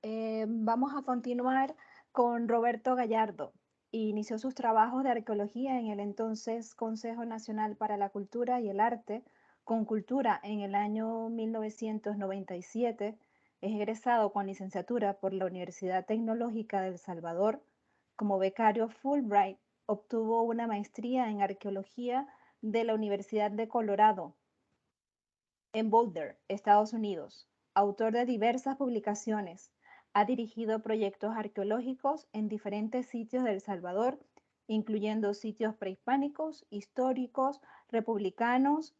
Vamos a continuar con Roberto Gallardo. Inició sus trabajos de arqueología en el entonces Consejo Nacional para la Cultura y el Arte, con Cultura en el año 1997. Es egresado con licenciatura por la Universidad Tecnológica de El Salvador. Como becario Fulbright, obtuvo una maestría en arqueología de la Universidad de Colorado en Boulder, Estados Unidos. Autor de diversas publicaciones, ha dirigido proyectos arqueológicos en diferentes sitios de El Salvador, incluyendo sitios prehispánicos, históricos, republicanos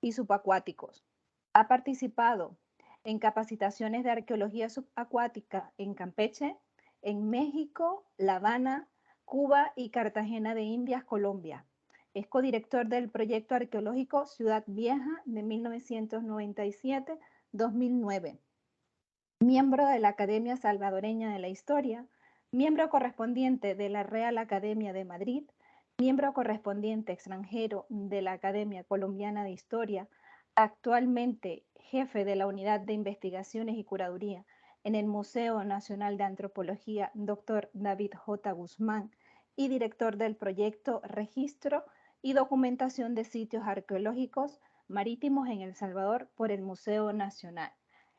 y subacuáticos. Ha participado en capacitaciones de arqueología subacuática en Campeche, en México, La Habana, Cuba y Cartagena de Indias, Colombia. Es codirector del proyecto arqueológico Ciudad Vieja de 1997-2009. Miembro de la Academia Salvadoreña de la Historia, miembro correspondiente de la Real Academia de Madrid, miembro correspondiente extranjero de la Academia Colombiana de Historia, actualmente jefe de la Unidad de Investigaciones y Curaduría en el Museo Nacional de Antropología, Dr. David J. Guzmán, y director del proyecto Registro y Documentación de Sitios Arqueológicos Marítimos en El Salvador por el Museo Nacional.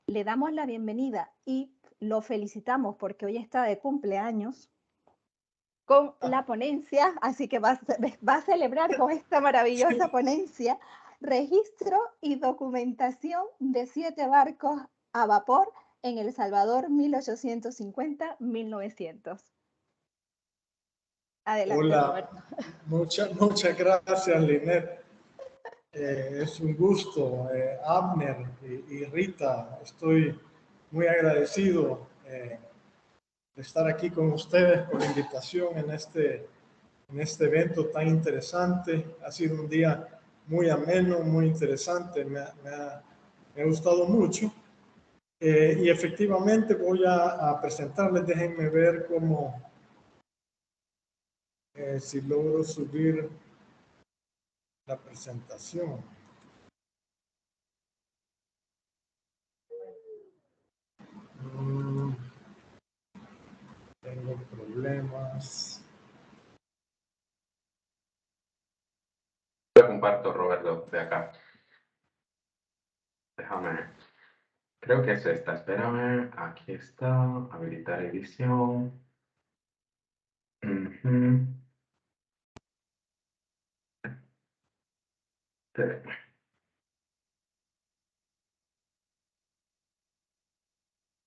Le damos la bienvenida y lo felicitamos porque hoy está de cumpleaños con la ponencia, así que va a celebrar con esta maravillosa ponencia registro y documentación de 7 barcos a vapor en El Salvador 1850-1900. Adelante, Hola, Roberto. muchas gracias, Linet. Es un gusto, Abner y Rita. Estoy muy agradecido de estar aquí con ustedes por la invitación en este evento tan interesante. Ha sido un día muy ameno, muy interesante, me ha gustado mucho. Y efectivamente voy a presentarles, déjenme ver cómo, si logro subir la presentación. Tengo problemas. Yo comparto, Roberto, de acá. Déjame. Creo que es esta. Espérame. Aquí está. Habilitar edición.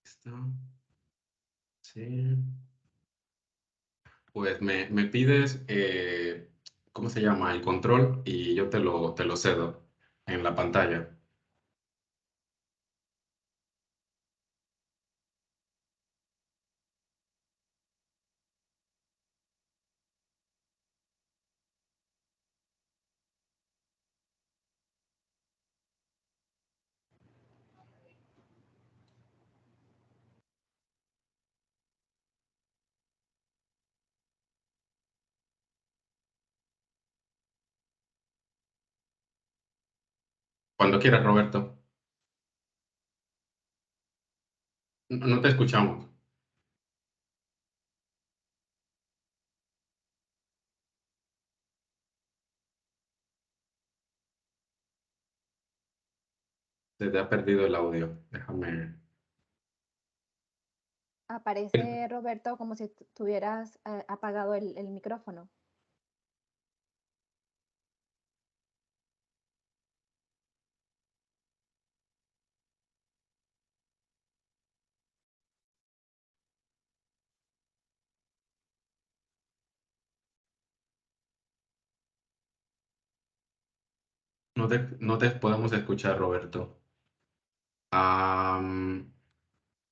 ¿Está? Sí. Pues me pides, ¿cómo se llama? El control y yo te lo cedo en la pantalla. Cuando quieras, Roberto. No te escuchamos. Se te ha perdido el audio. Déjame. Aparece, Roberto, como si tuvieras apagado el micrófono. No te podemos escuchar, Roberto. A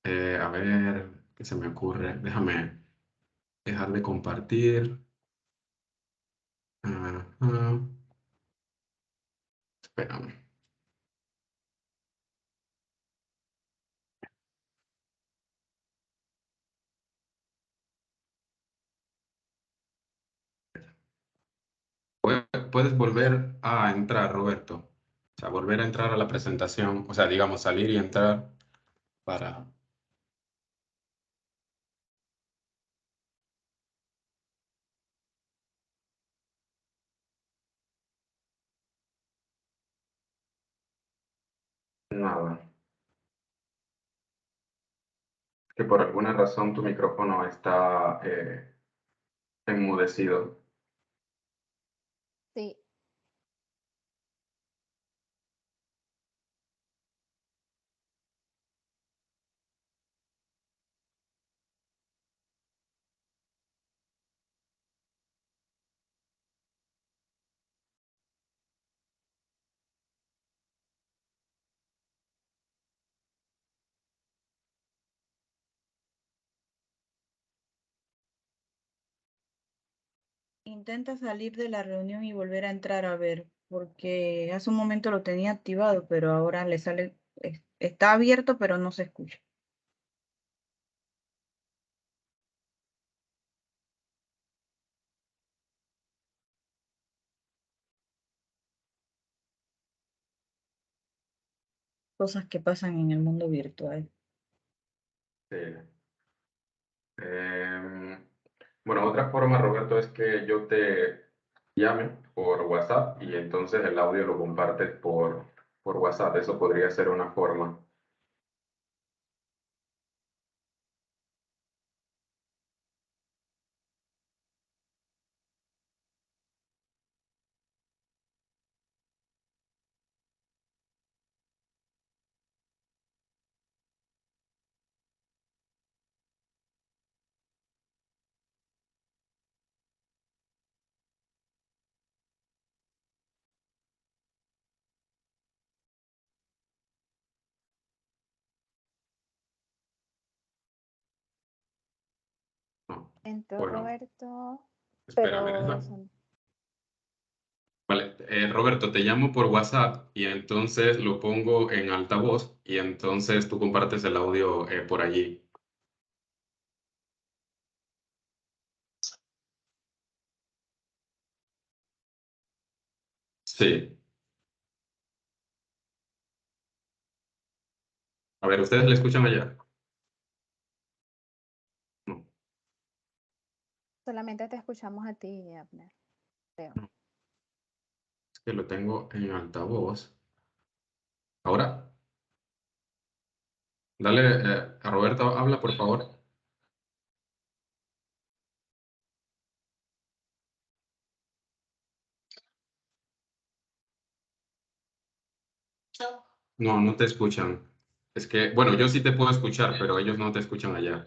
ver, ¿qué se me ocurre? Déjame dejar de compartir. Ajá. Espérame. Puedes volver a entrar, Roberto. O sea, volver a entrar a la presentación. O sea, digamos, salir y entrar para... Nada. Que por alguna razón tu micrófono está enmudecido. Sí. Intenta salir de la reunión y volver a entrar a ver, porque hace un momento lo tenía activado, pero ahora le sale, está abierto, pero no se escucha. Cosas que pasan en el mundo virtual. Sí. Bueno, otra forma, Roberto, es que yo te llame por WhatsApp y entonces el audio lo compartes por WhatsApp. Eso podría ser una forma. No. Entró Bueno, Roberto, espérame. pero Vale, Roberto, te llamo por WhatsApp y entonces lo pongo en altavoz y entonces tú compartes el audio por allí. Sí. A ver, ¿ustedes le escuchan allá? No, solamente te escuchamos a ti, Abner, creo. es que lo tengo en altavoz. Ahora, dale, a Roberto, habla, por favor. No, no te escuchan. Es que, bueno, yo sí te puedo escuchar, pero ellos no te escuchan allá.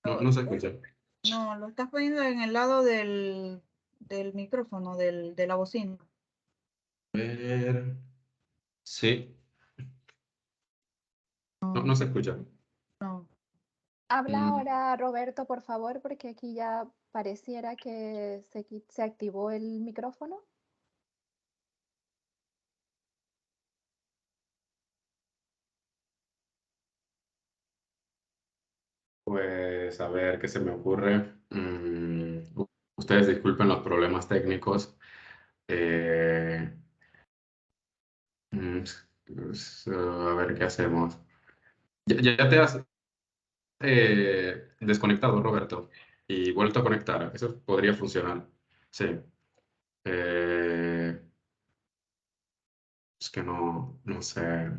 No se escucha. No, lo estás poniendo en el lado del micrófono, de la bocina. A ver. Sí. No se escucha. No. Habla Mm, ahora, Roberto, por favor, porque aquí ya pareciera que se activó el micrófono. Pues a ver qué se me ocurre. Ustedes disculpen los problemas técnicos. Eh, mm, a ver qué hacemos. Ya te has desconectado, Roberto, y vuelto a conectar. Eso podría funcionar. Sí. Eh, es que no sé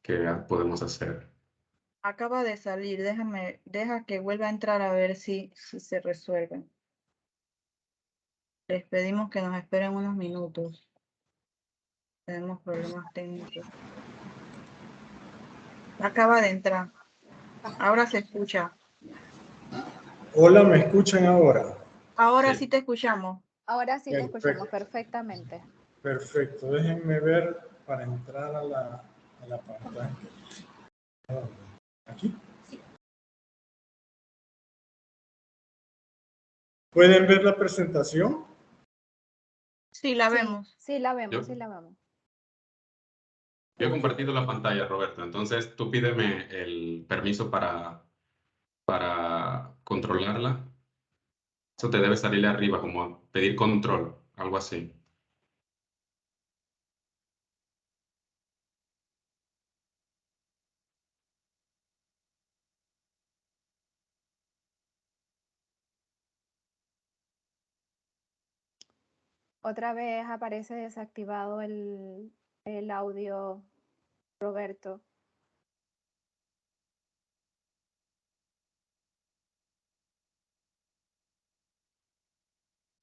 qué podemos hacer. Acaba de salir, deja que vuelva a entrar a ver si se resuelve. Les pedimos que nos esperen unos minutos. Tenemos problemas técnicos. Acaba de entrar. Ahora se escucha. Hola, ¿me escuchan ahora? Ahora Sí. sí te escuchamos. Ahora sí te escuchamos Perfecto, perfectamente. perfecto. Déjenme ver para entrar a la pantalla. Aquí. ¿Pueden ver la presentación? Sí, la Sí, vemos. sí la vemos, Yo, sí la vemos. yo he compartido la pantalla, Roberto. Entonces tú pídeme el permiso para controlarla. Eso te debe salir arriba, como pedir control, algo así. Otra vez aparece desactivado el audio, Roberto.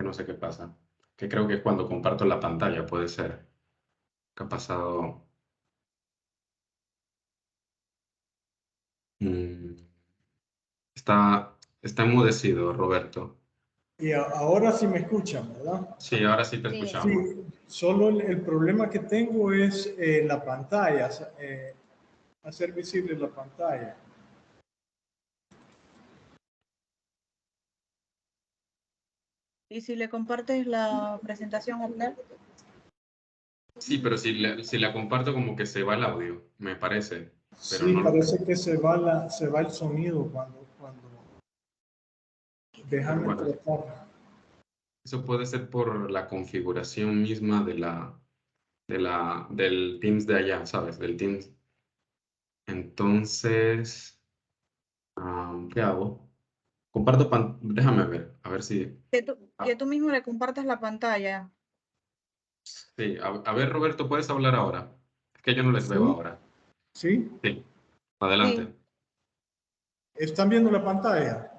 No sé qué pasa. Que creo que es cuando comparto la pantalla, puede ser. ¿Qué ha pasado? Mm, está enmudecido, Roberto. Y ahora sí me escuchan, ¿verdad? Sí, ahora sí te Sí. escuchamos. Sí, solo el problema que tengo es la pantalla, hacer visible la pantalla. ¿Y si le compartes la presentación, Abner? Sí, pero si la comparto como que se va el audio, me parece. Pero Sí, no lo sé. parece que se va el sonido cuando Pero déjame bueno, tratar. eso puede ser por la configuración misma del Teams de allá, ¿sabes? Del Teams. Entonces, ¿qué hago? Déjame ver, a ver si... Que tú mismo le compartas la pantalla. Sí, a ver, Roberto, ¿puedes hablar ahora? Es que yo no les veo Sí, ahora. sí, Sí, adelante. Sí, ¿están viendo la pantalla?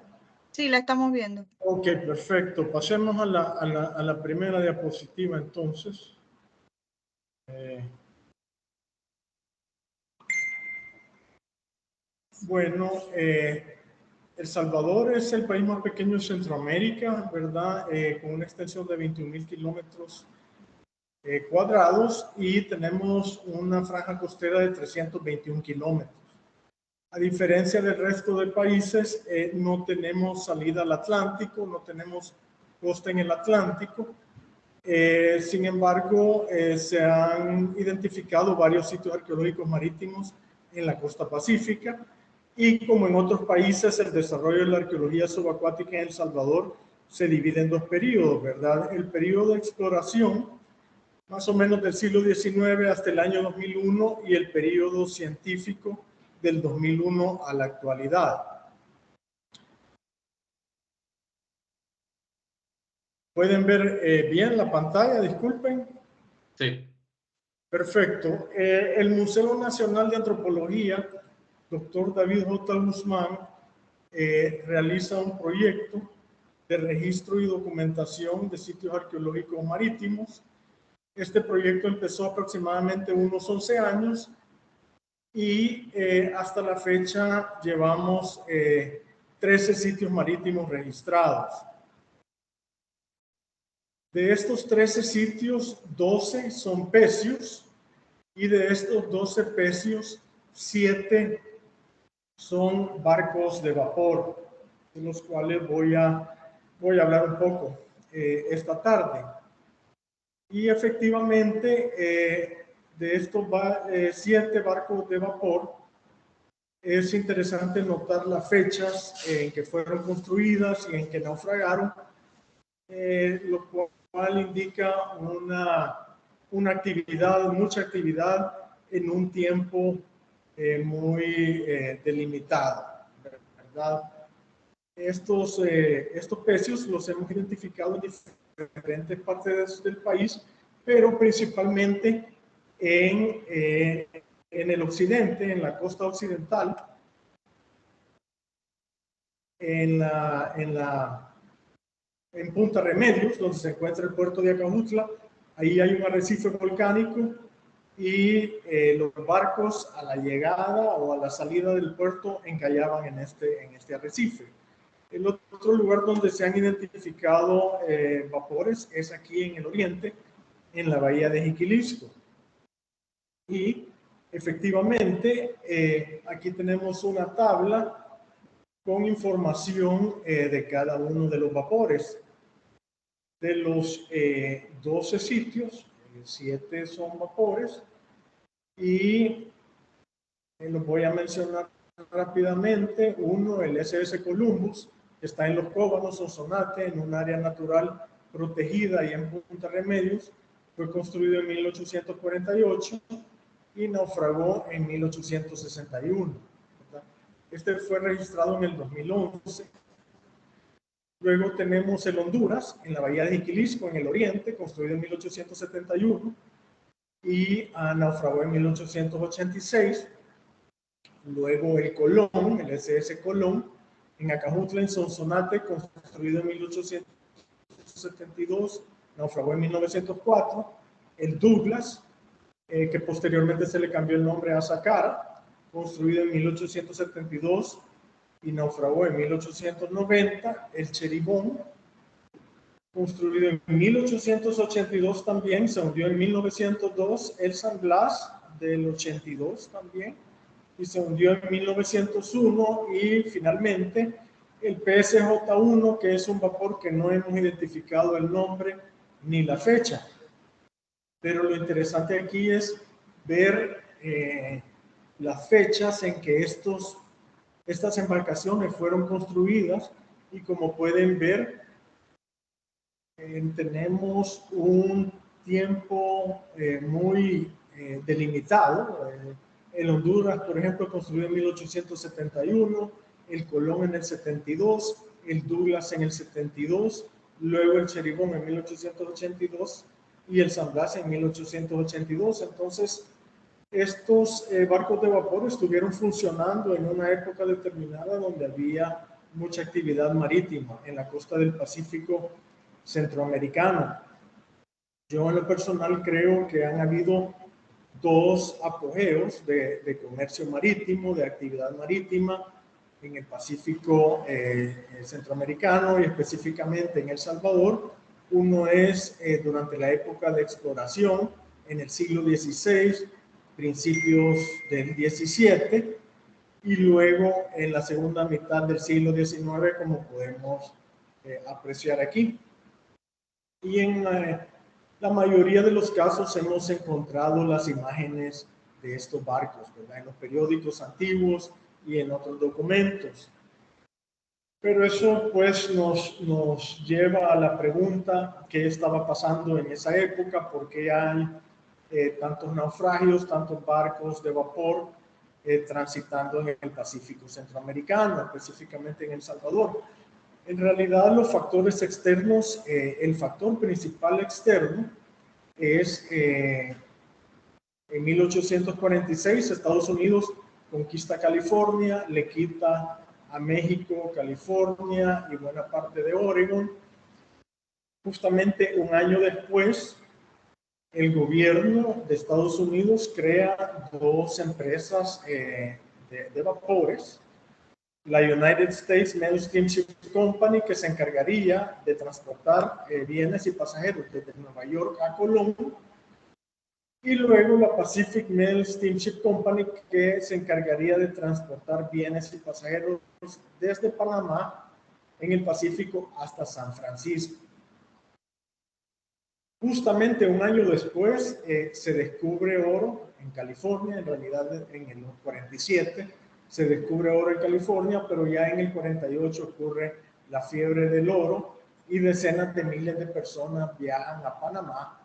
sí, la estamos viendo. Ok, perfecto. Pasemos a la primera diapositiva entonces. Bueno, El Salvador es el país más pequeño de Centroamérica, ¿verdad? Con una extensión de 21.000 kilómetros cuadrados y tenemos una franja costera de 321 kilómetros. A diferencia del resto de países, no tenemos salida al Atlántico, no tenemos costa en el Atlántico. Sin embargo, se han identificado varios sitios arqueológicos marítimos en la costa pacífica y como en otros países, el desarrollo de la arqueología subacuática en El Salvador se divide en dos periodos, ¿verdad? El periodo de exploración, más o menos del siglo XIX hasta el año 2001, y el periodo científico del 2001 a la actualidad. ¿Pueden ver bien la pantalla? Disculpen. Sí, Perfecto. El Museo Nacional de Antropología, doctor David J. Guzmán, realiza un proyecto de registro y documentación de sitios arqueológicos marítimos. Este proyecto empezó aproximadamente unos 11 años y hasta la fecha llevamos 13 sitios marítimos registrados. De estos 13 sitios, 12 son pecios y de estos 12 pecios, 7 son barcos de vapor, de los cuales voy a hablar un poco esta tarde. Y efectivamente, de estos 7 barcos de vapor, es interesante notar las fechas en que fueron construidas y en que naufragaron, lo cual indica una actividad, mucha actividad en un tiempo muy delimitado, ¿verdad? Estos pecios los hemos identificado en diferentes partes del país, pero principalmente en el occidente, en la costa occidental, en Punta Remedios, donde se encuentra el puerto de Acajutla. Ahí hay un arrecife volcánico y los barcos a la llegada o a la salida del puerto encallaban en este arrecife. El otro lugar donde se han identificado vapores es aquí en el oriente, en la bahía de Jiquilisco. Y efectivamente, aquí tenemos una tabla con información de cada uno de los vapores. De los 12 sitios, 7 son vapores y los voy a mencionar rápidamente. Uno, el SS Columbus, está en los Cóbanos, Sonsonate, en un área natural protegida y en Punta Remedios. Fue construido en 1848 y naufragó en 1861. Este fue registrado en el 2011. Luego tenemos el Honduras, en la bahía de Jiquilisco, en el oriente, construido en 1871 y naufragó en 1886. Luego el Colón, el SS Colón, en Acajutla, en Sonsonate, construido en 1872, naufragó en 1904. El Douglas, que posteriormente se le cambió el nombre a Sacara, construido en 1872 y naufragó en 1890. El Cheribón, construido en 1882 también, se hundió en 1902. El San Blas, del 82 también, y se hundió en 1901. Y finalmente el PSJ-1, que es un vapor que no hemos identificado el nombre ni la fecha. Pero lo interesante aquí es ver las fechas en que estas embarcaciones fueron construidas, y como pueden ver, tenemos un tiempo muy delimitado. El Honduras, por ejemplo, construido en 1871, el Colón en el 72, el Douglas en el 72, luego el Cheribón en 1882 y el San Blas en 1882. Entonces, estos barcos de vapor estuvieron funcionando en una época determinada donde había mucha actividad marítima en la costa del Pacífico centroamericano. Yo en lo personal creo que han habido dos apogeos de comercio marítimo, de actividad marítima en el Pacífico centroamericano y específicamente en El Salvador. Uno es durante la época de exploración en el siglo XVI, principios del XVII, y luego en la segunda mitad del siglo XIX, como podemos apreciar aquí. Y en la mayoría de los casos hemos encontrado las imágenes de estos barcos, ¿verdad?, en los periódicos antiguos y en otros documentos. Pero eso pues nos lleva a la pregunta: ¿qué estaba pasando en esa época? ¿Por qué hay tantos naufragios, tantos barcos de vapor transitando en el Pacífico centroamericano, específicamente en El Salvador? En realidad, los factores externos, el factor principal externo es en 1846 Estados Unidos conquista California, le quita a México, California y buena parte de Oregon. Justamente un año después, el gobierno de Estados Unidos crea dos empresas de vapores. La United States Mail Steamship Company, que se encargaría de transportar bienes y pasajeros desde Nueva York a Colón, y luego la Pacific Mail Steamship Company, que se encargaría de transportar bienes y pasajeros desde Panamá en el Pacífico hasta San Francisco. Justamente un año después se descubre oro en California, en realidad en el 47 se descubre oro en California, pero ya en el 48 ocurre la fiebre del oro y decenas de miles de personas viajan a Panamá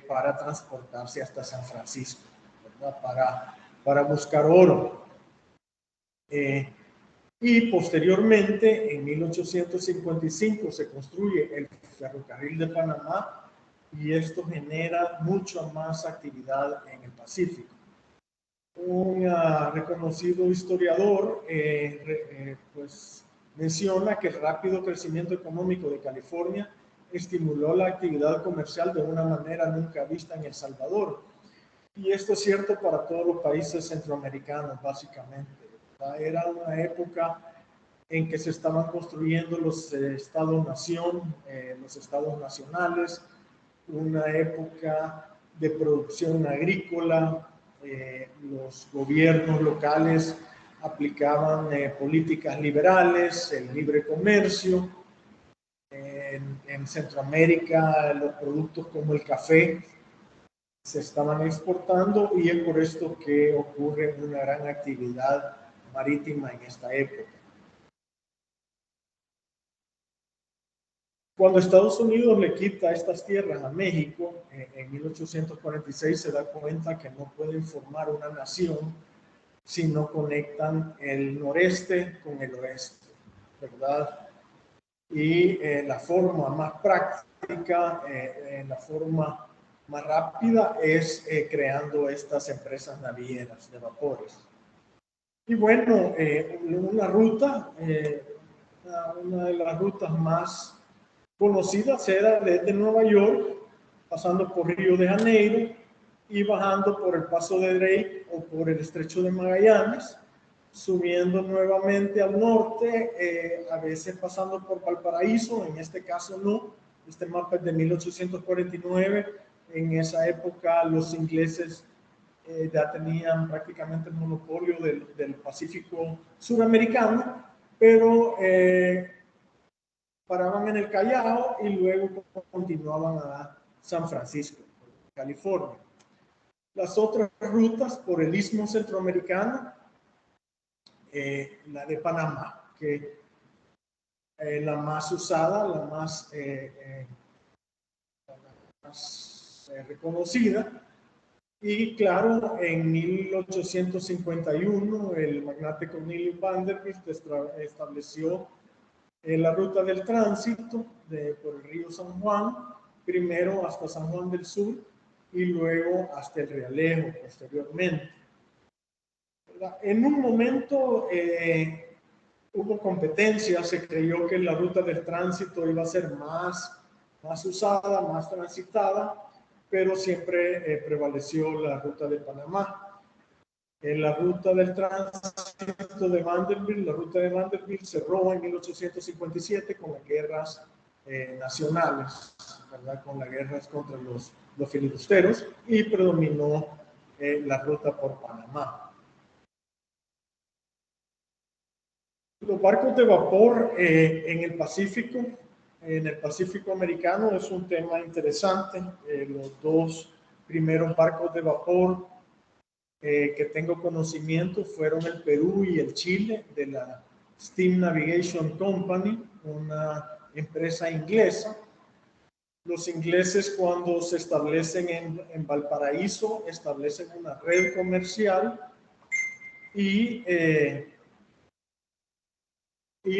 para transportarse hasta San Francisco, ¿verdad?, para buscar oro. Y posteriormente, en 1855, se construye el ferrocarril de Panamá, y esto genera mucha más actividad en el Pacífico. Un reconocido historiador pues menciona que el rápido crecimiento económico de California estimuló la actividad comercial de una manera nunca vista en El Salvador. Y esto es cierto para todos los países centroamericanos, básicamente. Era una época en que se estaban construyendo los estados-nación, los estados nacionales, una época de producción agrícola. Los gobiernos locales aplicaban políticas liberales, el libre comercio. En Centroamérica, los productos como el café se estaban exportando, y es por esto que ocurre una gran actividad marítima en esta época. Cuando Estados Unidos le quita estas tierras a México, en 1846 se da cuenta que no pueden formar una nación si no conectan el noreste con el oeste, ¿verdad? y la forma más práctica, la forma más rápida es creando estas empresas navieras de vapores. Y bueno, una ruta, una de las rutas más conocidas era desde Nueva York, pasando por Río de Janeiro y bajando por el Paso de Drake o por el Estrecho de Magallanes, subiendo nuevamente al norte, a veces pasando por Valparaíso, en este caso no, este mapa es de 1849, en esa época los ingleses ya tenían prácticamente el monopolio del Pacífico suramericano, pero paraban en el Callao y luego continuaban a San Francisco, California. Las otras rutas por el Istmo Centroamericano, la de Panamá, que es la más usada, la más reconocida. Y claro, en 1851 el magnate Cornelius Vanderbilt estableció la ruta del tránsito por el río San Juan, primero hasta San Juan del Sur y luego hasta el Realejo posteriormente. En un momento hubo competencia, se creyó que la ruta del tránsito iba a ser más usada, más transitada, pero siempre prevaleció la ruta de Panamá. En la ruta del tránsito de Vanderbilt, la ruta de Vanderbilt cerró en 1857 con las guerras nacionales, ¿verdad? Con las guerras contra los filibusteros, y predominó la ruta por Panamá. Los barcos de vapor en el Pacífico americano es un tema interesante. Los dos primeros barcos de vapor que tengo conocimiento fueron el Perú y el Chile, de la Steam Navigation Company, una empresa inglesa. Los ingleses, cuando se establecen en Valparaíso, establecen una red comercial y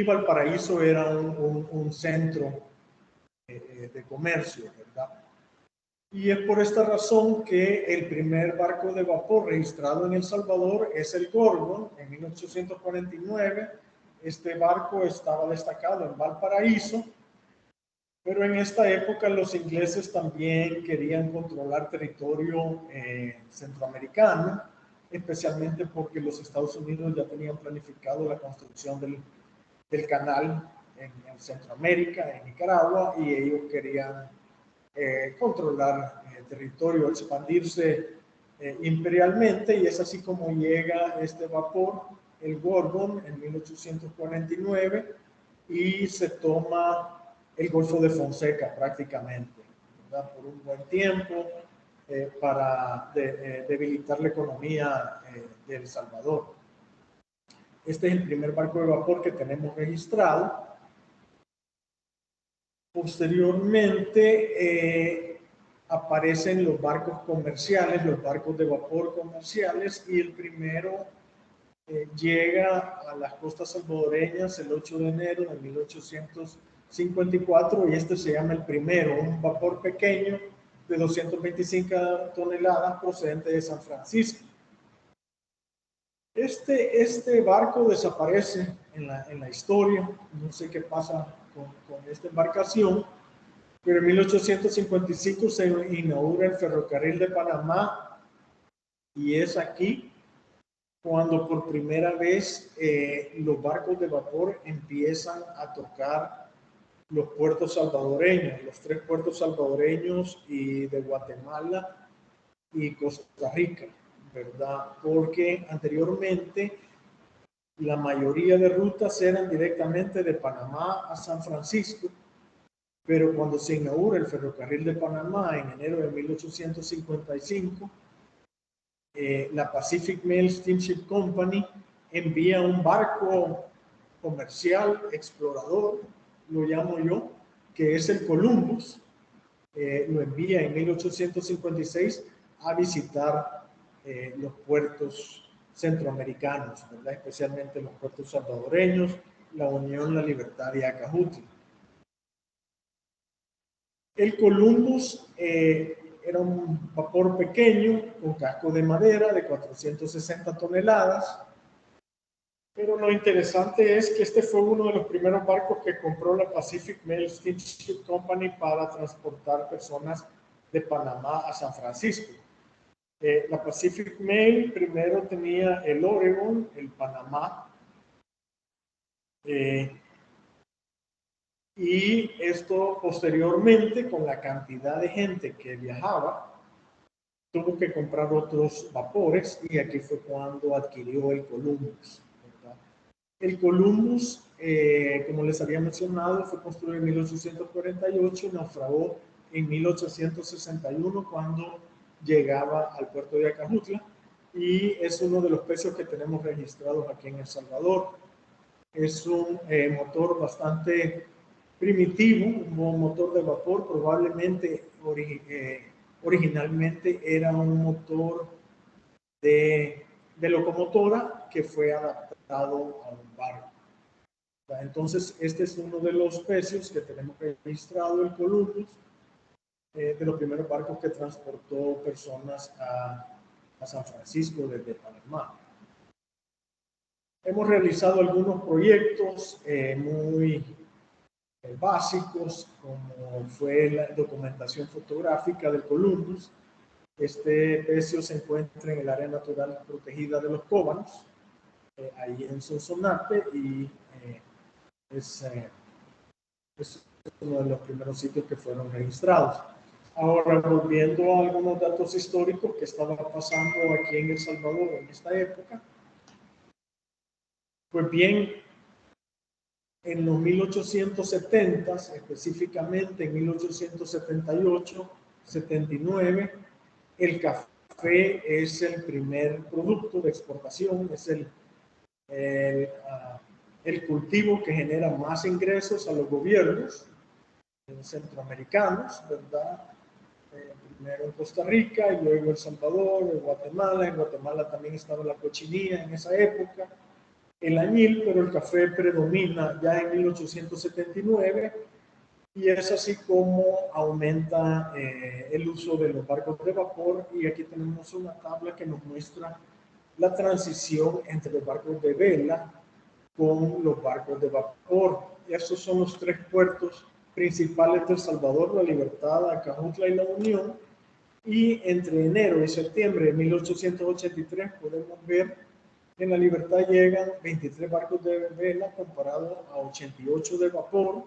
Valparaíso era un centro de comercio, ¿verdad? Y es por esta razón que el primer barco de vapor registrado en El Salvador es el Gorgon, en 1849. Este barco estaba destacado en Valparaíso, pero en esta época los ingleses también querían controlar territorio centroamericano, especialmente porque los Estados Unidos ya tenían planificado la construcción del canal en Centroamérica, en Nicaragua, y ellos querían controlar territorio, expandirse imperialmente, y es así como llega este vapor, el Gorgon, en 1849, y se toma el Golfo de Fonseca prácticamente, ¿verdad? Por un buen tiempo, para debilitar la economía de El Salvador. Este es el primer barco de vapor que tenemos registrado. Posteriormente aparecen los barcos comerciales, los barcos de vapor comerciales, y el primero llega a las costas salvadoreñas el 8 de enero de 1854, y este se llama el primero, un vapor pequeño de 225 toneladas procedente de San Francisco. Este barco desaparece en la historia, no sé qué pasa con esta embarcación, pero en 1855 se inaugura el ferrocarril de Panamá, y es aquí cuando por primera vez los barcos de vapor empiezan a tocar los puertos salvadoreños, los 3 puertos salvadoreños y de Guatemala y Costa Rica, ¿verdad? Porque anteriormente la mayoría de rutas eran directamente de Panamá a San Francisco, pero cuando se inaugura el ferrocarril de Panamá en enero de 1855, la Pacific Mail Steamship Company envía un barco comercial, explorador, lo llamo yo, que es el Columbus. Lo envía en 1856 a visitar los puertos centroamericanos, ¿verdad? Especialmente los puertos salvadoreños, La Unión, La Libertad y Acajutla. El Columbus era un vapor pequeño con casco de madera de 460 toneladas. Pero lo interesante es que este fue uno de los primeros barcos que compró la Pacific Mail Steamship Company para transportar personas de Panamá a San Francisco. La Pacific Mail primero tenía el Oregon, el Panamá, y esto posteriormente, con la cantidad de gente que viajaba, tuvo que comprar otros vapores, y aquí fue cuando adquirió el Columbus, ¿verdad? El Columbus, como les había mencionado, fue construido en 1848 y naufragó en 1861 cuando llegaba al puerto de Acajutla, y es uno de los peces que tenemos registrados aquí en El Salvador. Es un motor bastante primitivo, un motor de vapor, probablemente originalmente era un motor de locomotora que fue adaptado a un barco. Entonces, este es uno de los peces que tenemos registrado, el Columbus, de los primeros barcos que transportó personas a San Francisco desde Panamá. Hemos realizado algunos proyectos muy básicos, como fue la documentación fotográfica del Columbus. Este pecio se encuentra en el área natural protegida de los Cóbanos, ahí en Sonsonate, y es uno de los primeros sitios que fueron registrados. Ahora, volviendo a algunos datos históricos que estaban pasando aquí en El Salvador en esta época, pues bien, en los 1870, específicamente en 1878, 79, el café es el primer producto de exportación, es el cultivo que genera más ingresos a los gobiernos centroamericanos, ¿verdad? Primero en Costa Rica y luego El Salvador, en Guatemala. En Guatemala también estaba la cochinilla en esa época, el añil, pero el café predomina ya en 1879, y es así como aumenta el uso de los barcos de vapor. Y aquí tenemos una tabla que nos muestra la transición entre los barcos de vela con los barcos de vapor. Y estos son los tres puertos principales de El Salvador: La Libertad, Acajutla y La Unión. Y entre enero y septiembre de 1883 podemos ver que en La Libertad llegan 23 barcos de vela comparado a 88 de vapor.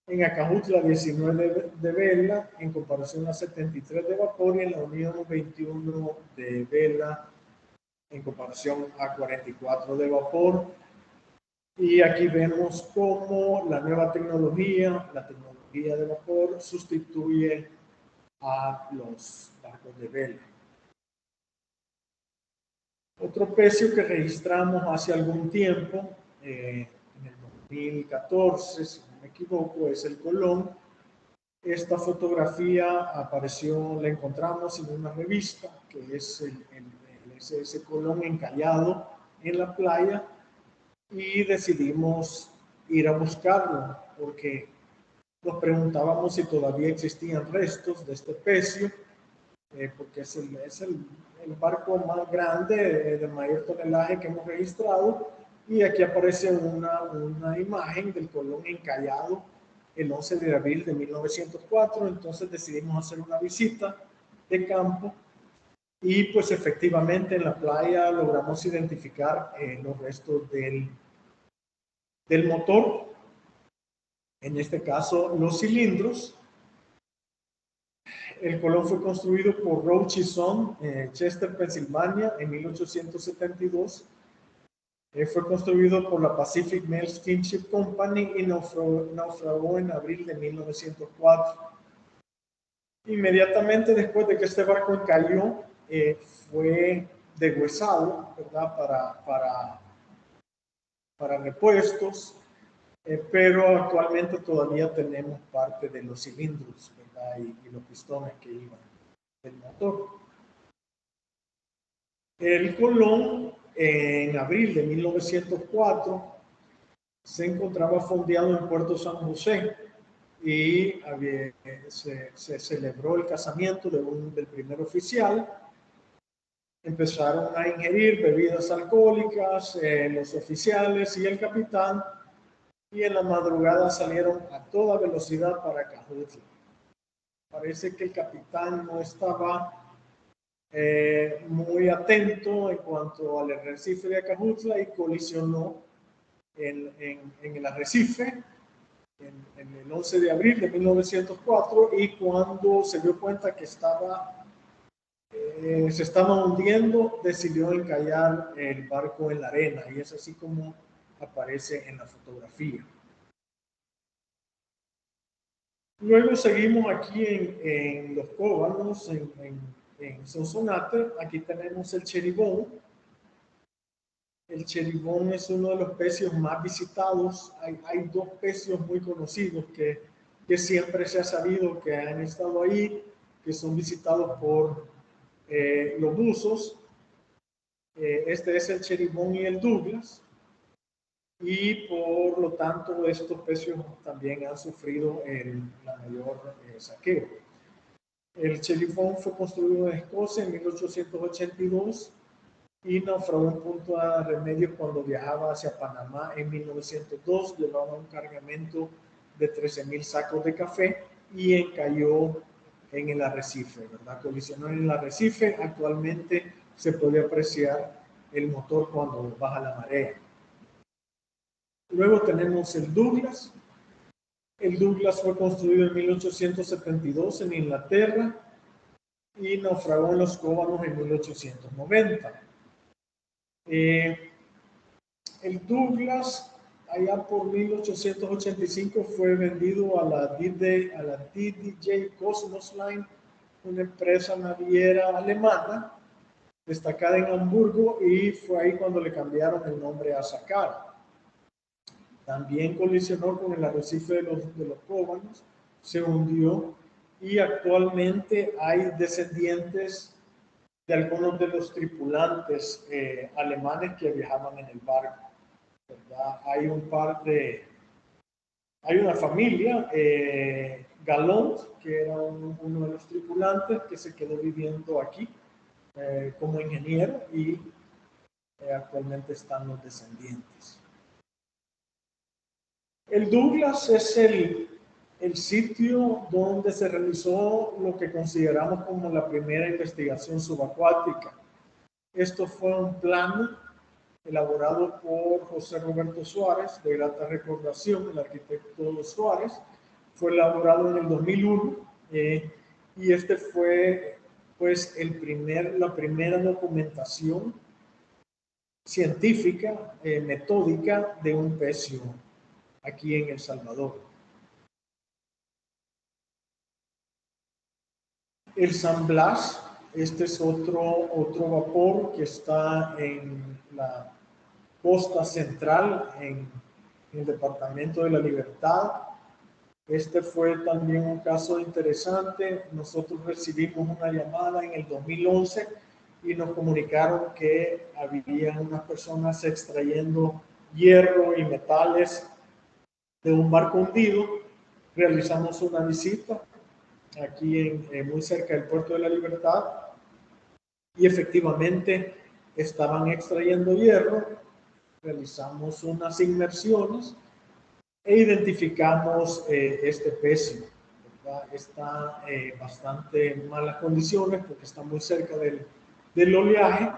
En Acajutla 19 de vela en comparación a 73 de vapor, y en La Unión 21 de vela en comparación a 44 de vapor. Y aquí vemos cómo la nueva tecnología, la tecnología de vapor, sustituye a los barcos de vela. Otro pecio que registramos hace algún tiempo, en el 2014, si no me equivoco, es el Colón. Esta fotografía apareció, la encontramos en una revista, que es el SS Colón encallado en la playa, y decidimos ir a buscarlo porque nos preguntábamos si todavía existían restos de este pecio, porque es el barco más grande, de mayor tonelaje que hemos registrado. Y aquí aparece una imagen del Colón encallado el 11 de abril de 1904. Entonces decidimos hacer una visita de campo, y pues efectivamente en la playa logramos identificar los restos del motor, en este caso los cilindros. El Colón fue construido por Roche y Son, Chester, Pensilvania, en 1872. Fue construido por la Pacific Mail Steamship Company y naufragó en abril de 1904. Inmediatamente después de que este barco encalló, fue deshuesado, ¿verdad? Para repuestos, pero actualmente todavía tenemos parte de los cilindros, ¿verdad? Y los pistones que iban del motor. El Colón, en abril de 1904, se encontraba fondeado en Puerto San José. y se celebró el casamiento del primer oficial. Empezaron a ingerir bebidas alcohólicas los oficiales y el capitán, y en la madrugada salieron a toda velocidad para Cajutla. Parece que el capitán no estaba muy atento en cuanto al arrecife de Cajutla y colisionó en el arrecife en el 11 de abril de 1904, y cuando se dio cuenta que se estaba hundiendo, decidió encallar el barco en la arena, y es así como aparece en la fotografía. Luego seguimos aquí en Los Cóbanos, en Sonsonate. Aquí tenemos el cheribón. El cheribón es uno de los pecios más visitados. Hay dos pecios muy conocidos que siempre se ha sabido que han estado ahí, que son visitados por los buzos. Este es el cheribón y el Douglas. Y por lo tanto estos pecios también han sufrido la mayor saqueo. El cheribón fue construido en Escocia en 1882 y naufragó en Punta Remedios cuando viajaba hacia Panamá en 1902. Llevaba un cargamento de 13,000 sacos de café y encalló en el arrecife, ¿verdad? Colisionó en el arrecife. Actualmente se puede apreciar el motor cuando baja la marea. Luego tenemos el Douglas. El Douglas fue construido en 1872 en Inglaterra y naufragó en Los Cóbanos en 1890. El Douglas, allá por 1885, fue vendido a la DDJ Cosmos Line, una empresa naviera alemana destacada en Hamburgo, y fue ahí cuando le cambiaron el nombre a Sakara. También colisionó con el arrecife de los Cóbanos, se hundió, y actualmente hay descendientes de algunos de los tripulantes alemanes que viajaban en el barco, ¿verdad? Hay una familia, Galont, que era uno de los tripulantes que se quedó viviendo aquí como ingeniero, y actualmente están los descendientes. El Douglas es el sitio donde se realizó lo que consideramos como la primera investigación subacuática. Esto fue un plan elaborado por José Roberto Suárez, de grata recordación, el arquitecto Suárez. Fue elaborado en el 2001 y este fue pues la primera documentación científica, metódica de un pecio aquí en El Salvador. El San Blas, este es otro vapor que está en la costa central, en el departamento de La Libertad. Este fue también un caso interesante. Nosotros recibimos una llamada en el 2011 y nos comunicaron que había unas personas extrayendo hierro y metales de un barco hundido. Realizamos una visita aquí muy cerca del puerto de La Libertad, y efectivamente estaban extrayendo hierro. Realizamos unas inmersiones e identificamos este pecio, ¿verdad? Está bastante en malas condiciones porque está muy cerca del oleaje,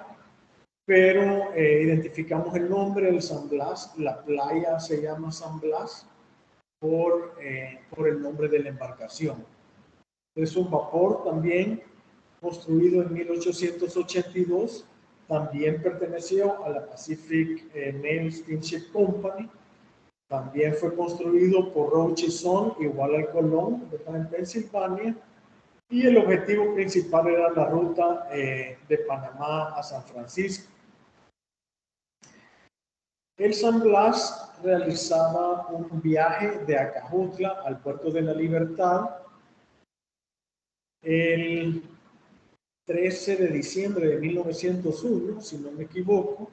pero identificamos el nombre del San Blas. La playa se llama San Blas por el nombre de la embarcación. Es un vapor también construido en 1882, también perteneció a la Pacific Mail Steamship Company. También fue construido por Roche y Son, igual al Colón, que está en Pensilvania, y el objetivo principal era la ruta de Panamá a San Francisco. El San Blas realizaba un viaje de Acajutla al puerto de La Libertad el 13 de diciembre de 1901, si no me equivoco,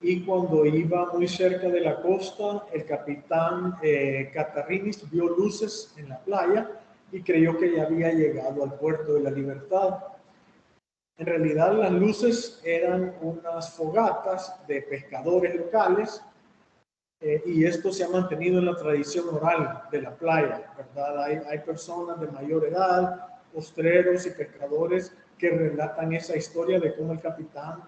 y cuando iba muy cerca de la costa, el capitán Catarrinis vio luces en la playa y creyó que ya había llegado al puerto de la Libertad. En realidad las luces eran unas fogatas de pescadores locales y esto se ha mantenido en la tradición oral de la playa, ¿verdad? Hay personas de mayor edad, postreros y pescadores que relatan esa historia de cómo el capitán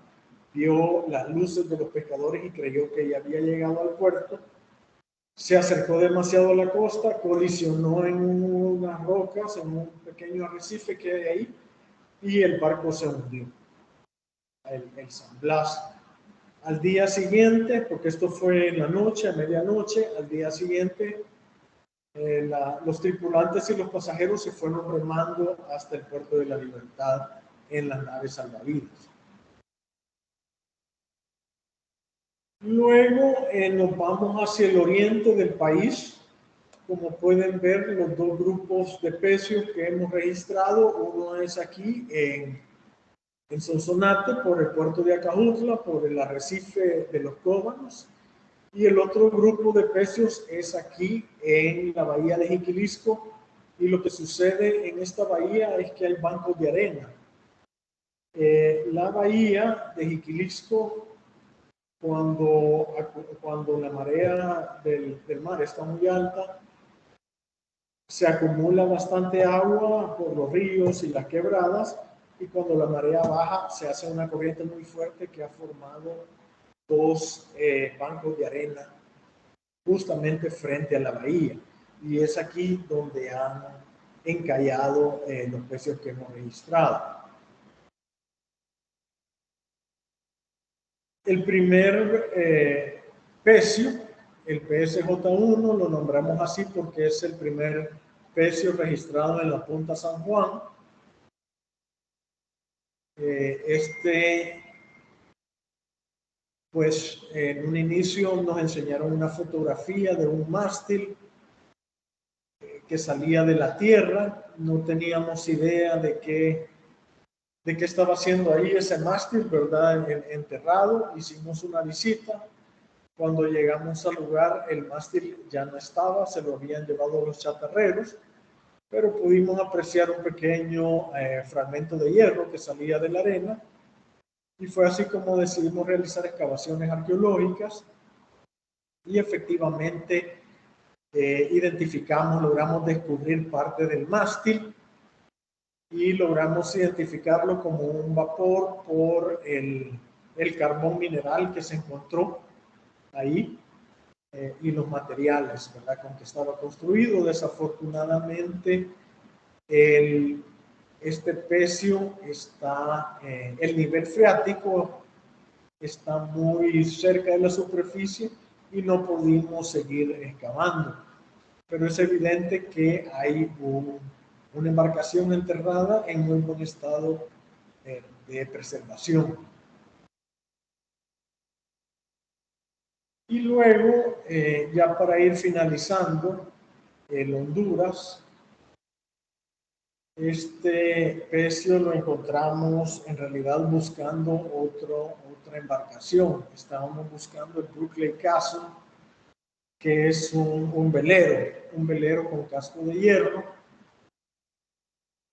vio las luces de los pescadores y creyó que ya había llegado al puerto. Se acercó demasiado a la costa, colisionó en unas rocas, en un pequeño arrecife que hay ahí, y el barco se hundió, el San Blas. Al día siguiente, porque esto fue en la noche, a medianoche, al día siguiente, los tripulantes y los pasajeros se fueron remando hasta el puerto de la Libertad en las naves salvavidas. Luego nos vamos hacia el oriente del país. Como pueden ver, los dos grupos de pecios que hemos registrado, uno es aquí en Sonsonate, por el puerto de Acajutla, por el arrecife de los Cóbanos, y el otro grupo de pecios es aquí en la bahía de Jiquilisco, y lo que sucede en esta bahía es que hay bancos de arena. La bahía de Jiquilisco, cuando la marea del mar está muy alta, se acumula bastante agua por los ríos y las quebradas, y cuando la marea baja se hace una corriente muy fuerte que ha formado dos bancos de arena justamente frente a la bahía, y es aquí donde han encallado los pecios que hemos registrado. El primer pecio, el PSJ1, lo nombramos así porque es el primer pecio registrado en la Punta San Juan. Pues en un inicio nos enseñaron una fotografía de un mástil que salía de la tierra. No teníamos idea de qué estaba haciendo ahí ese mástil, ¿verdad? Enterrado. Hicimos una visita. Cuando llegamos al lugar, el mástil ya no estaba, se lo habían llevado los chatarreros, pero pudimos apreciar un pequeño fragmento de hierro que salía de la arena, y fue así como decidimos realizar excavaciones arqueológicas, y efectivamente logramos descubrir parte del mástil, y logramos identificarlo como un vapor por el carbón mineral que se encontró ahí y los materiales, ¿verdad?, con que estaba construido. Desafortunadamente, este pecio está, el nivel freático está muy cerca de la superficie y no pudimos seguir excavando. Pero es evidente que hay una embarcación enterrada en muy buen estado de preservación. Y luego, ya para ir finalizando, el Honduras, este pecio lo encontramos en realidad buscando otra embarcación. Estábamos buscando el Brooklyn Castle, que es un velero con casco de hierro.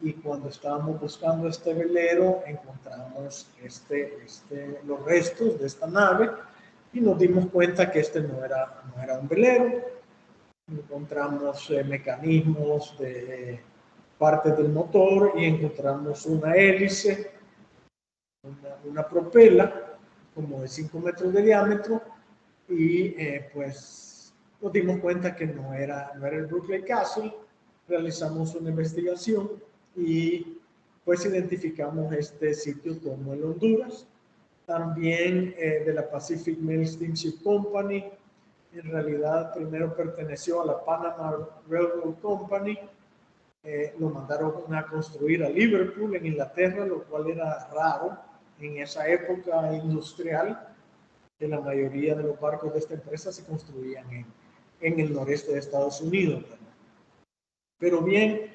Y cuando estábamos buscando este velero, encontramos los restos de esta nave, y nos dimos cuenta que no era un velero. Encontramos mecanismos de partes del motor, y encontramos una hélice, una propela como de 5 metros de diámetro, y pues nos dimos cuenta que no era el Brooklyn Castle. Realizamos una investigación y pues identificamos este sitio como el Honduras. También de la Pacific Mail Steamship Company. En realidad primero perteneció a la Panama Railroad Company. Lo mandaron a construir a Liverpool, en Inglaterra, lo cual era raro en esa época industrial, que la mayoría de los barcos de esta empresa se construían en el noreste de Estados Unidos, ¿verdad? Pero bien,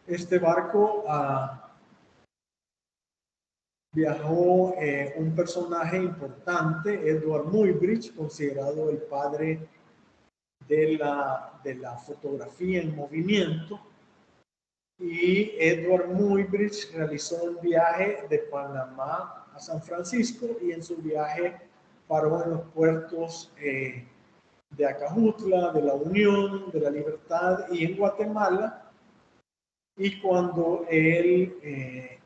este barco viajó un personaje importante, Edward Muybridge, considerado el padre de la fotografía en movimiento. Y Edward Muybridge realizó un viaje de Panamá a San Francisco y en su viaje paró en los puertos de Acajutla, de La Unión, de La Libertad y en Guatemala. Y cuando él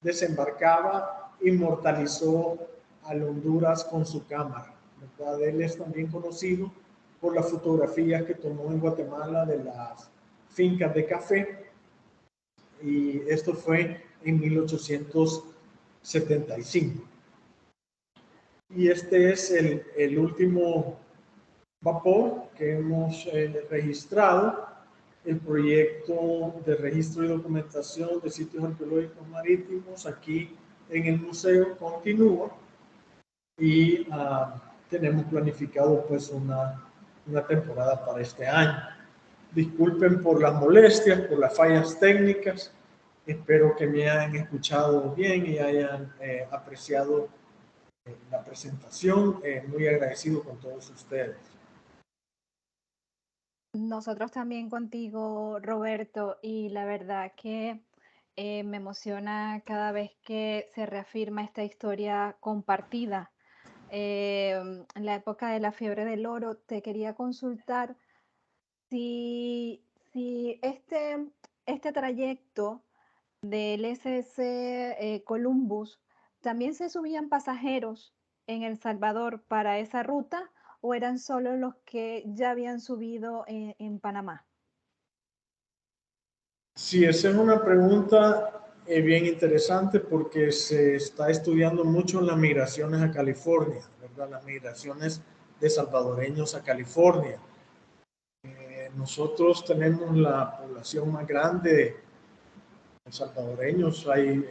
desembarcaba, inmortalizó al Honduras con su cámara, ¿verdad? Él es también conocido por las fotografías que tomó en Guatemala de las fincas de café, y esto fue en 1875. Y este es el último vapor que hemos registrado. El proyecto de registro y documentación de sitios arqueológicos marítimos aquí en el museo continúa, y tenemos planificado pues una temporada para este año. Disculpen por las molestias, por las fallas técnicas. Espero que me hayan escuchado bien y hayan apreciado la presentación. Muy agradecido con todos ustedes. Nosotros también contigo, Roberto, y la verdad que me emociona cada vez que se reafirma esta historia compartida. En la época de la fiebre del oro, te quería consultar si este trayecto del SS Columbus, ¿también se subían pasajeros en El Salvador para esa ruta o eran solo los que ya habían subido en Panamá? Sí, esa es una pregunta bien interesante porque se está estudiando mucho las migraciones a California, ¿verdad? Las migraciones de salvadoreños a California. Nosotros tenemos la población más grande de salvadoreños, hay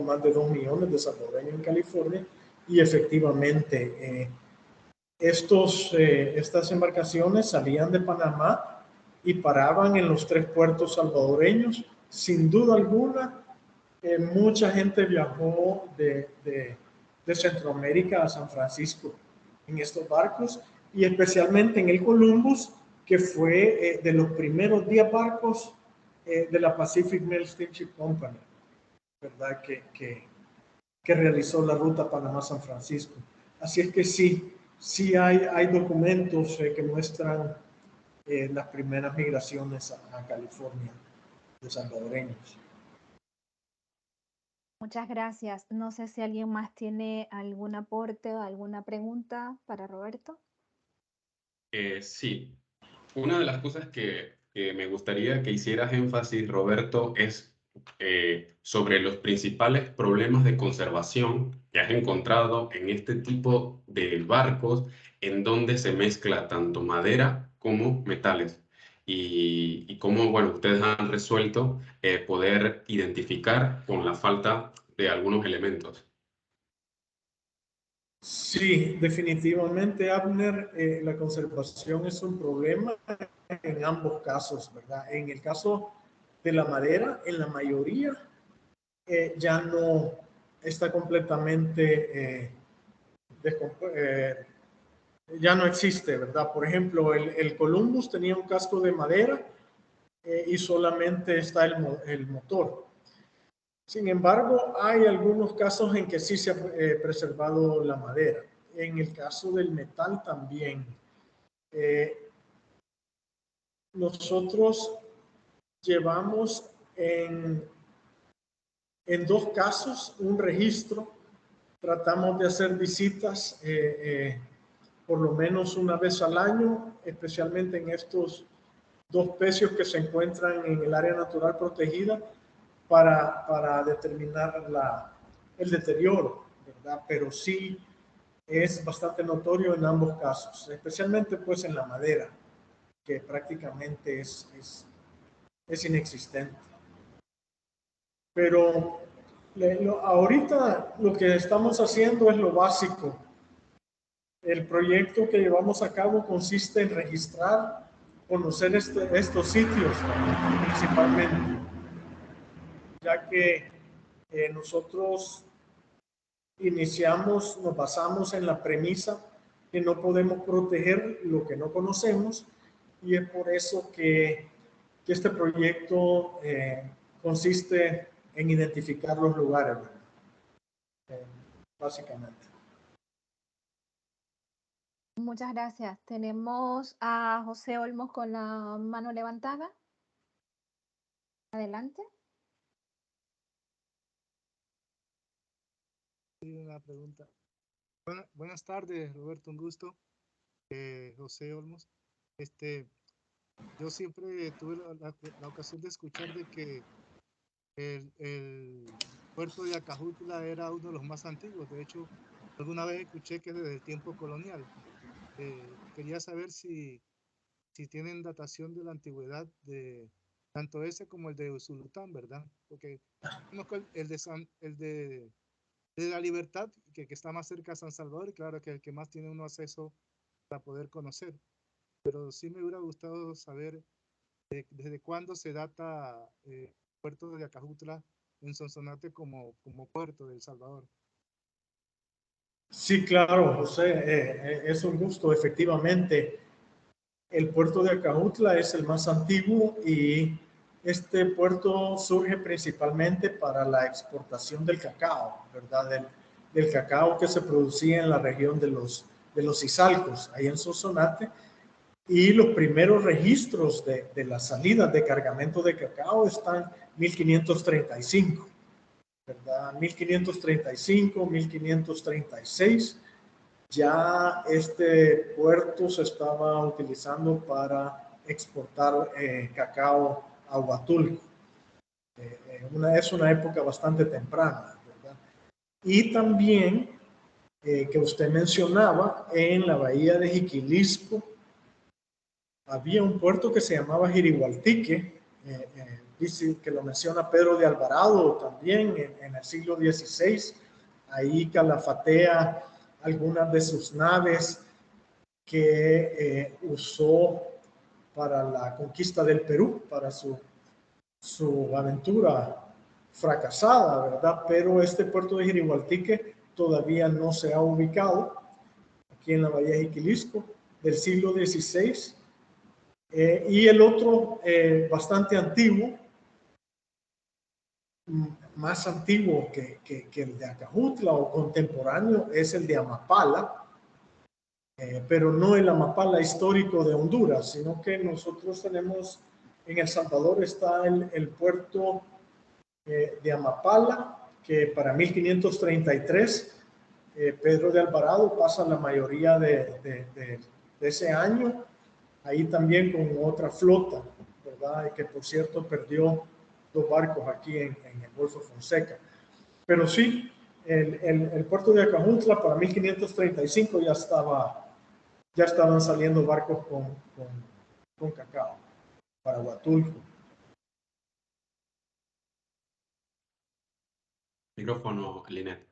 más de 2 millones de salvadoreños en California, y efectivamente estas embarcaciones salían de Panamá y paraban en los 3 puertos salvadoreños. Sin duda alguna, mucha gente viajó de Centroamérica a San Francisco en estos barcos, y especialmente en el Columbus, que fue de los primeros 10 barcos de la Pacific Mail Steamship Company, ¿verdad? Que realizó la ruta Panamá-San Francisco. Así es que sí hay documentos que muestran las primeras migraciones a California de salvadoreños. Muchas gracias. No sé si alguien más tiene algún aporte o alguna pregunta para Roberto. Sí, una de las cosas que me gustaría que hicieras énfasis, Roberto, es sobre los principales problemas de conservación que has encontrado en este tipo de barcos en donde se mezcla tanto madera como metales, y cómo, bueno, ustedes han resuelto poder identificar con la falta de algunos elementos. Sí, definitivamente, Abner, la conservación es un problema en ambos casos, ¿verdad? En el caso de la madera, en la mayoría ya no está completamente, ya no existe, ¿verdad? Por ejemplo, el Columbus tenía un casco de madera y solamente está el motor. Sin embargo, hay algunos casos en que sí se ha preservado la madera. En el caso del metal también. Nosotros llevamos en 2 casos un registro. Tratamos de hacer visitas por lo menos una vez al año, especialmente en estos 2 pecios que se encuentran en el área natural protegida, para determinar el deterioro, ¿verdad? Pero sí es bastante notorio en ambos casos, especialmente pues en la madera, que prácticamente es inexistente. Pero ahorita lo que estamos haciendo es lo básico. El proyecto que llevamos a cabo consiste en registrar, conocer estos sitios principalmente, ya que nosotros nos basamos en la premisa que no podemos proteger lo que no conocemos, y es por eso que este proyecto consiste en identificar los lugares, básicamente. Muchas gracias. Tenemos a José Olmos con la mano levantada. Adelante. Una pregunta. Buenas tardes, Roberto, un gusto. José Olmos. Yo siempre tuve la ocasión de escuchar de que el puerto de Acajutla era uno de los más antiguos. De hecho, alguna vez escuché que desde el tiempo colonial. Quería saber si tienen datación de la antigüedad de tanto ese como el de Usulután, ¿verdad? Porque conozco el de la Libertad, que está más cerca a San Salvador, y claro que el que más tiene uno acceso para poder conocer. Pero sí me hubiera gustado saber desde cuándo se data el puerto de Acajutla en Sonsonate como puerto de El Salvador. Sí, claro, José, es un gusto. Efectivamente, el puerto de Acajutla es el más antiguo, y este puerto surge principalmente para la exportación del cacao, ¿verdad? Del cacao que se producía en la región de los Izalcos, ahí en Sonsonate. Y los primeros registros de las salidas de cargamento de cacao están en 1535. ¿Verdad? 1535, 1536, ya este puerto se estaba utilizando para exportar cacao a Huatulco. Es una época bastante temprana, ¿verdad? Y también, que usted mencionaba, en la bahía de Jiquilisco había un puerto que se llamaba Jirigualtique, dice que lo menciona Pedro de Alvarado también en el siglo XVI. Ahí calafatea algunas de sus naves que usó para la conquista del Perú, para su aventura fracasada, ¿verdad? Pero este puerto de Jirigualtique todavía no se ha ubicado aquí en la bahía de Jiquilisco, del siglo XVI. Y el otro, bastante antiguo, más antiguo que el de Acajutla o contemporáneo, es el de Amapala, pero no el Amapala histórico de Honduras, sino que nosotros tenemos en El Salvador está el puerto de Amapala, que para 1533 Pedro de Alvarado pasa la mayoría de ese año ahí también con otra flota, ¿verdad? Y que por cierto perdió 2 barcos aquí en el Golfo Fonseca. Pero sí, el puerto de Acajutla para 1535 ya estaban saliendo barcos con cacao para Huatulco. Micrófono, Linet.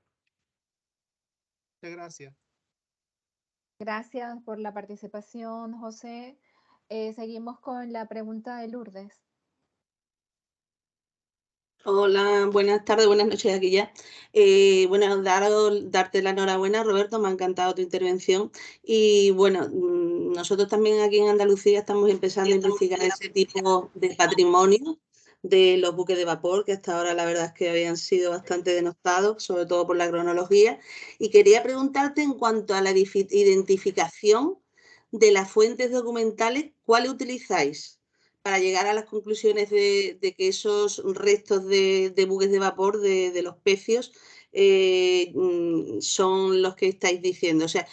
Muchas gracias. Gracias por la participación, José. Seguimos con la pregunta de Lourdes. Hola, buenas tardes, buenas noches aquí ya. Bueno, darte la enhorabuena, Roberto, me ha encantado tu intervención. Y bueno, nosotros también aquí en Andalucía estamos empezando a investigar ese tipo de patrimonio de los buques de vapor, que hasta ahora la verdad es que habían sido bastante denostados, sobre todo por la cronología. Y quería preguntarte en cuanto a la identificación de las fuentes documentales, ¿cuáles utilizáis para llegar a las conclusiones de que esos restos de buques de vapor, de los pecios, son los que estáis diciendo? O sea,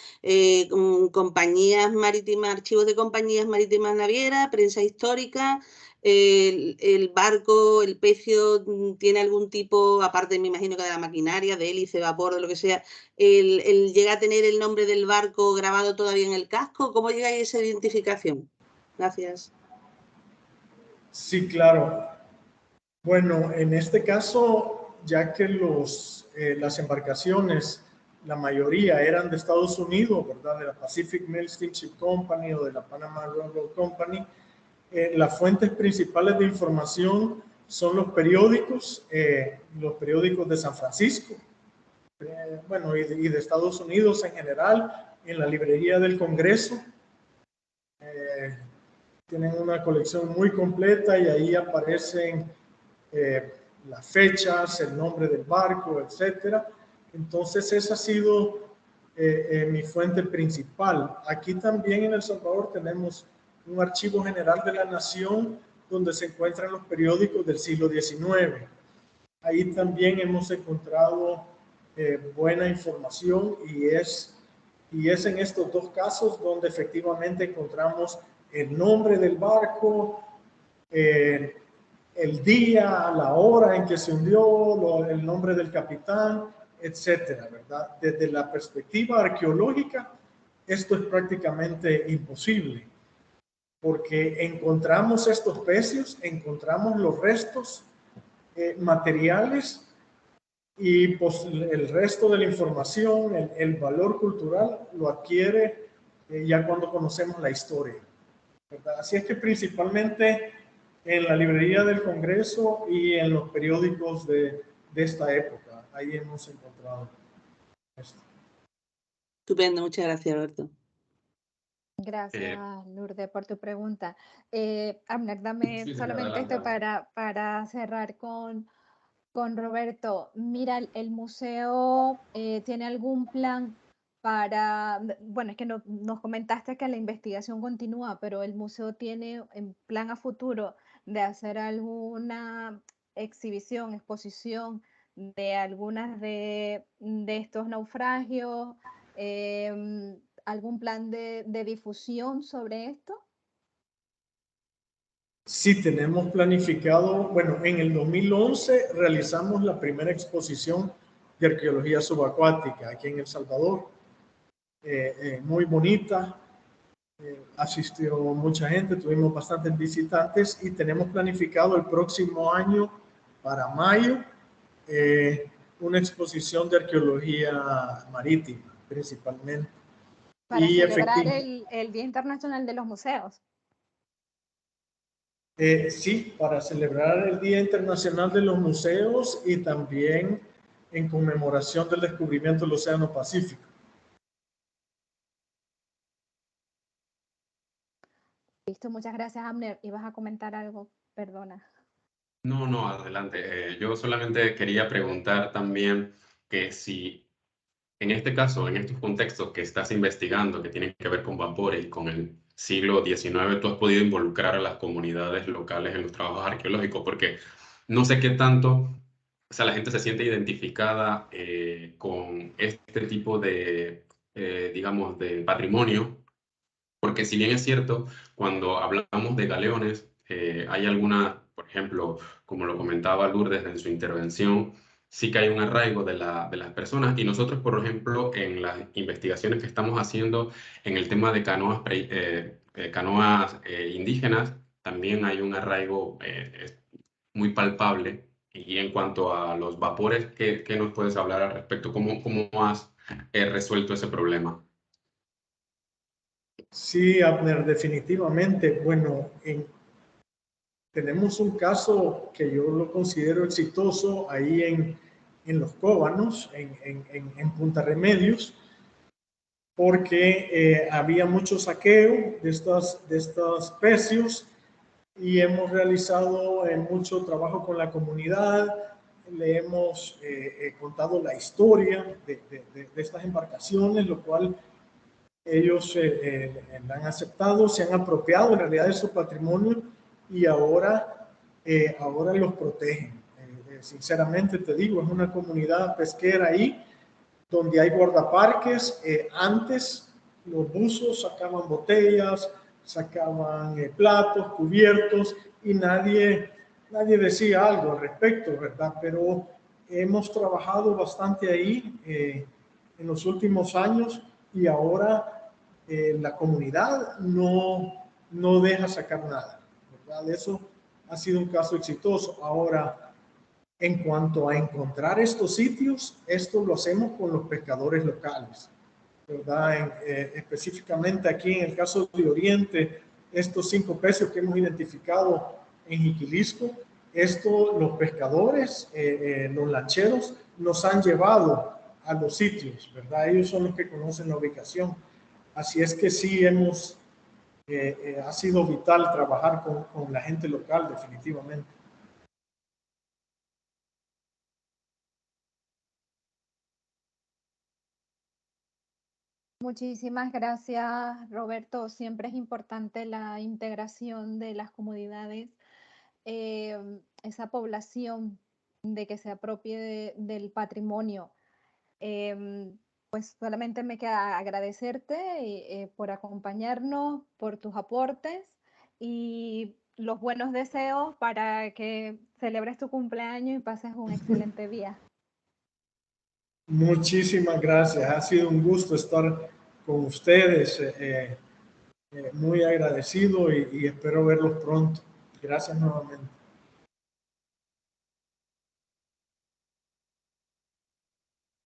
compañías marítimas, archivos de compañías marítimas navieras, prensa histórica, el barco, el pecio, tiene algún tipo, aparte me imagino que de la maquinaria, de hélice, vapor, de lo que sea, llega a tener el nombre del barco grabado todavía en el casco. ¿Cómo llegáis a esa identificación? Gracias. Sí, claro. Bueno, en este caso, ya que las embarcaciones, la mayoría eran de Estados Unidos, ¿verdad? De la Pacific Mail Steamship Company o de la Panama Railroad Company, las fuentes principales de información son los periódicos de San Francisco, bueno, y de Estados Unidos en general, en la librería del Congreso. Tienen una colección muy completa y ahí aparecen las fechas, el nombre del barco, etcétera. Entonces esa ha sido mi fuente principal. Aquí también en El Salvador tenemos un archivo general de la Nación donde se encuentran los periódicos del siglo XIX. Ahí también hemos encontrado buena información y es en estos dos casos donde efectivamente encontramos el nombre del barco, el día, la hora en que se hundió, el nombre del capitán, etcétera, ¿verdad? Desde la perspectiva arqueológica, esto es prácticamente imposible, porque encontramos estos pecios, encontramos los restos materiales y pues, el resto de la información, el valor cultural lo adquiere ya cuando conocemos la historia, ¿verdad? Así es que principalmente en la librería del Congreso y en los periódicos de esta época, ahí hemos encontrado esto. Estupendo, muchas gracias, Roberto. Gracias, Lourdes, por tu pregunta. Abner, dame Sí, solamente adelante, esto adelante. para cerrar con Roberto. Mira, el museo tiene algún plan para, bueno, es que nos comentaste que la investigación continúa, pero el museo tiene en plan a futuro de hacer alguna exhibición, exposición de algunas de estos naufragios, algún plan de difusión sobre esto. Sí, tenemos planificado, bueno, en el 2011 realizamos la primera exposición de arqueología subacuática aquí en El Salvador, muy bonita, asistió mucha gente, tuvimos bastantes visitantes y tenemos planificado el próximo año, para mayo, una exposición de arqueología marítima, principalmente. Para Y celebrar el Día Internacional de los Museos. Sí, para celebrar el Día Internacional de los Museos y también en conmemoración del descubrimiento del Océano Pacífico. Listo, muchas gracias, Abner. ¿Ibas a comentar algo? Perdona. No, no, adelante. Yo solamente quería preguntar también que si en este caso, en estos contextos que estás investigando, que tienen que ver con vapores y con el siglo XIX, tú has podido involucrar a las comunidades locales en los trabajos arqueológicos, porque no sé qué tanto, o sea, la gente se siente identificada con este tipo de, digamos, de patrimonio, porque si bien es cierto, cuando hablamos de galeones, hay alguna, por ejemplo, como lo comentaba Lourdes en su intervención, sí que hay un arraigo de las personas y nosotros, por ejemplo, en las investigaciones que estamos haciendo en el tema de canoas indígenas, también hay un arraigo muy palpable. Y en cuanto a los vapores, ¿qué nos puedes hablar al respecto? ¿Cómo has resuelto ese problema? Sí, Abner, definitivamente. Bueno, tenemos un caso que yo lo considero exitoso ahí en Los Cóbanos, en Punta Remedios, porque había mucho saqueo de estos pecios y hemos realizado mucho trabajo con la comunidad, le hemos contado la historia de estas embarcaciones, lo cual ellos la han aceptado, se han apropiado en realidad de su patrimonio y ahora los protegen. Sinceramente te digo, es una comunidad pesquera ahí donde hay guardaparques. Antes los buzos sacaban botellas, sacaban platos, cubiertos y nadie decía algo al respecto, ¿verdad? Pero hemos trabajado bastante ahí en los últimos años y ahora la comunidad no deja sacar nada, ¿verdad? Eso ha sido un caso exitoso. Ahora, en cuanto a encontrar estos sitios, esto lo hacemos con los pescadores locales, ¿verdad? Específicamente aquí en el caso de Oriente, estos 5 pecios que hemos identificado en Jiquilisco, los pescadores, los lancheros, nos han llevado a los sitios, ¿verdad? Ellos son los que conocen la ubicación. Así es que sí ha sido vital trabajar con la gente local, definitivamente. Muchísimas gracias, Roberto. Siempre es importante la integración de las comunidades, esa población de que se apropie del patrimonio. Pues solamente me queda agradecerte por acompañarnos, por tus aportes y los buenos deseos para que celebres tu cumpleaños y pases un excelente día. Muchísimas gracias. Ha sido un gusto estar con ustedes. Muy agradecido y espero verlos pronto. Gracias nuevamente.